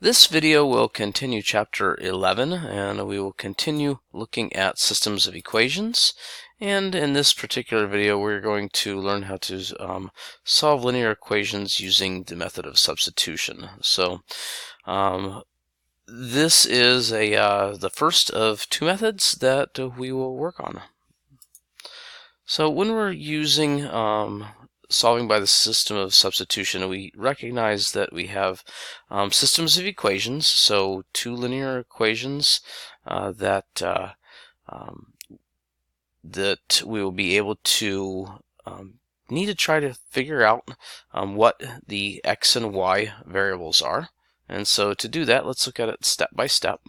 This video will continue chapter 11, and we will continue looking at systems of equations. And in this particular video, we're going to learn how to solve linear equations using the method of substitution. So this is the first of two methods that we will work on. So when we're using solving by the system of substitution, we recognize that we have systems of equations, so two linear equations that we will be able to need to try to figure out what the x and y variables are. And so to do that, let's look at it step by step.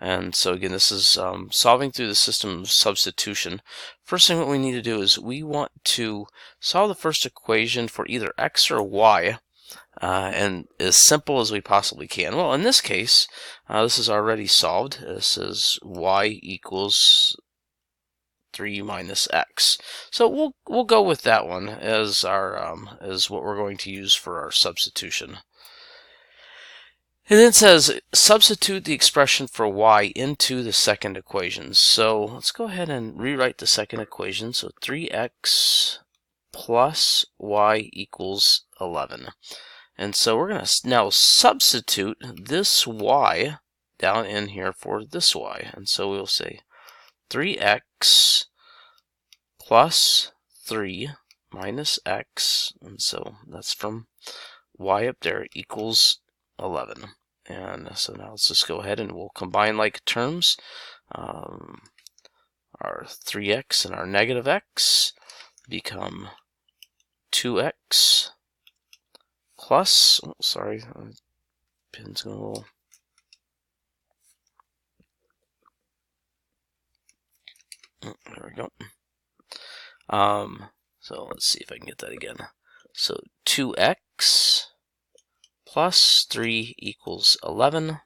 And so again, this is solving through the system of substitution. First thing what we need to do is we want to solve the first equation for either x or y, and as simple as we possibly can. Well, in this case, this is already solved. This is y equals 3 minus x. So we'll go with that one as our as what we're going to use for our substitution. And then it says substitute the expression for y into the second equation. So let's go ahead and rewrite the second equation. So 3x plus y equals 11. And so we're going to now substitute this y down in here for this y. And so we'll say 3x plus 3 minus x. And so that's from y up there equals 11. And so now let's just go ahead and we'll combine like terms. Our 3x and our negative x become 2x plus, oh, sorry, pin's going a little. There we go. So let's see if I can get that again. So 2x plus 3 equals 11,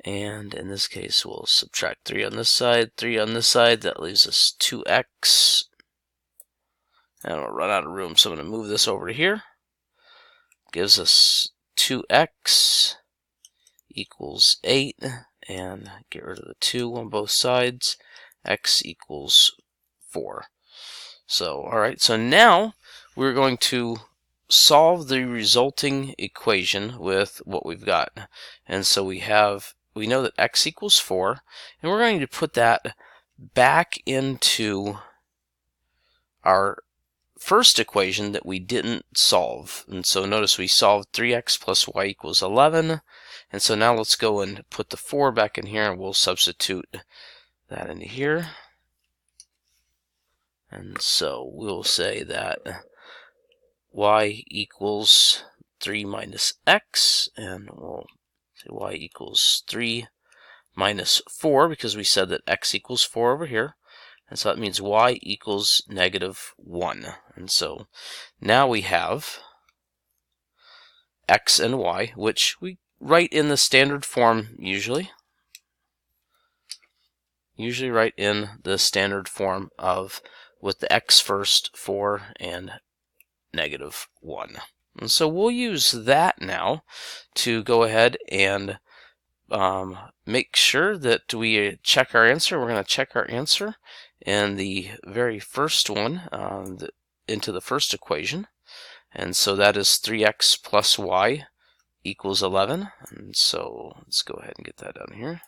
and in this case we'll subtract 3 on this side, 3 on this side. That leaves us 2x, and we'll run out of room, so I'm going to move this over to here. Gives us 2x equals 8, and get rid of the 2 on both sides. X equals 4. So alright, so now we're going to solve the resulting equation with what we've got. And so we know that x equals 4, and we're going to put that back into our first equation that we didn't solve. And so notice we solved 3x plus y equals 11, and so now let's go and put the 4 back in here, and we'll substitute that into here. And so we'll say that y equals 3 minus x, and we'll say y equals 3 minus 4 because we said that x equals 4 over here. And so that means y equals negative 1. And so now we have x and y, which we write in the standard form usually. Usually write in the standard form of with the x first, 4, and negative 1. And so we'll use that now to go ahead and make sure that we check our answer. We're going to check our answer in the very first one into the first equation. And so that is 3x plus y equals 11. And so let's go ahead and get that down here.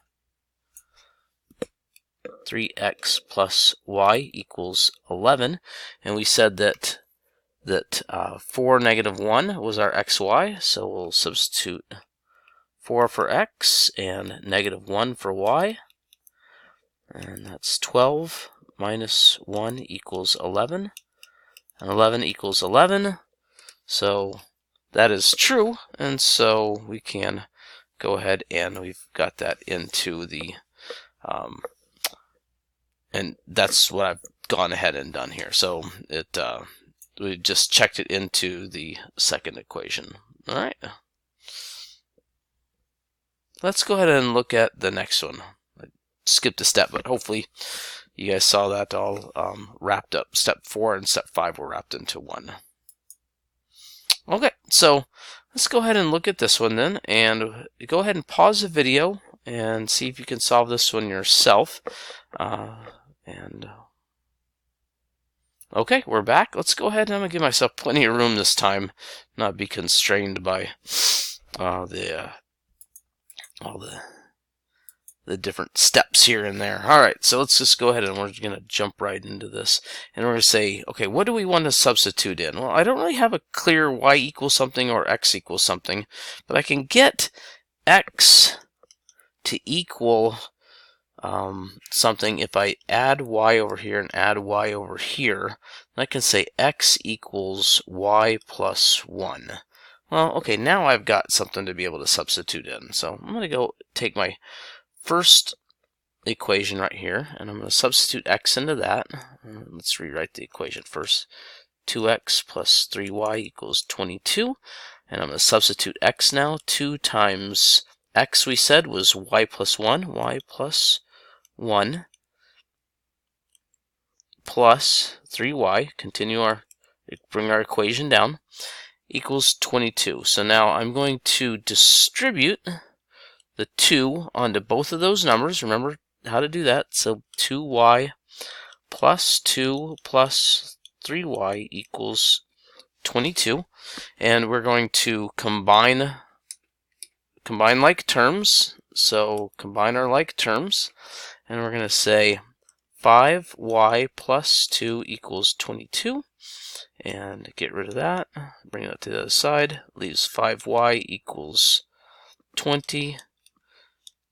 3x plus y equals 11. And we said that 4 negative 1 was our xy, so we'll substitute 4 for x and negative 1 for y, and that's 12 minus 1 equals 11, and 11 equals 11, so that is true, and so we can go ahead and we've got that into the and that's what I've gone ahead and done here. So we just checked it into the second equation. All right. Let's go ahead and look at the next one. I skipped a step, but hopefully you guys saw that all wrapped up. Step 4 and step 5 were wrapped into one. Okay, so Let's go ahead and look at this one then, and go ahead and pause the video and see if you can solve this one yourself. Okay, we're back. Let's go ahead and I'm going to give myself plenty of room this time, not be constrained by all the different steps here and there. Alright, so let's just go ahead and we're going to jump right into this. And we're going to say, okay, what do we want to substitute in? Well, I don't really have a clear y equals something or x equals something, but I can get x to equal something if I add y over here and add y over here. And I can say x equals y plus 1. Well, okay, now I've got something to be able to substitute in. So I'm going to go take my first equation right here, and I'm going to substitute x into that. Let's rewrite the equation first. 2x plus 3y equals 22. And I'm going to substitute x now. 2 times x we said was y plus 1. Y plus 1 plus 3y, bring our equation down, equals 22. So now I'm going to distribute the 2 onto both of those numbers. Remember how to do that. So 2y plus 2 plus 3y equals 22. And we're going to combine like terms. So combine our like terms. And we're going to say 5y plus 2 equals 22. And get rid of that. Bring that to the other side. Leaves 5y equals 20.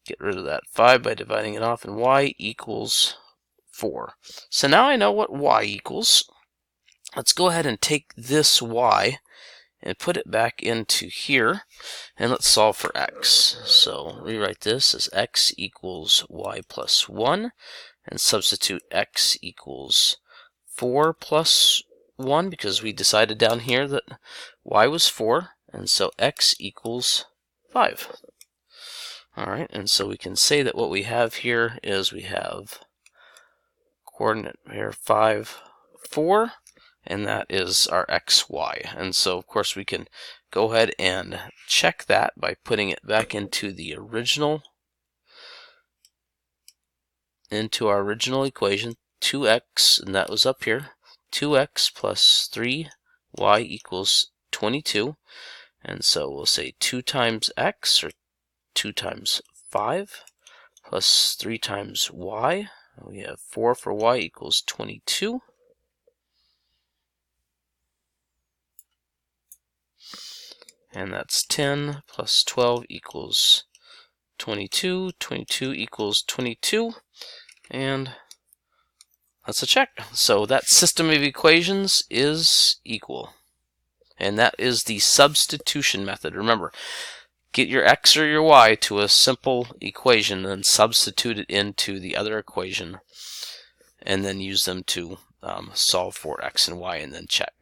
Get rid of that 5 by dividing it off, and y equals 4. So now I know what y equals. Let's go ahead and take this y and put it back into here, and let's solve for x. So rewrite this as x equals y plus 1, and substitute x equals 4 plus 1, because we decided down here that y was 4, and so x equals 5. Alright, and so we can say that what we have here is we have coordinate here 5, 4, and that is our xy. And so of course we can go ahead and check that by putting it back into the original, into our original equation, 2x, and that was up here, 2x plus 3y equals 22. And so we'll say 2 times x, or 2 times 5, plus 3 times y. We have 4 for y equals 22. And that's 10 plus 12 equals 22. 22 equals 22. And that's a check. So that system of equations is equal. And that is the substitution method. Remember, get your x or your y to a simple equation, then substitute it into the other equation, and then use them to solve for x and y, and then check.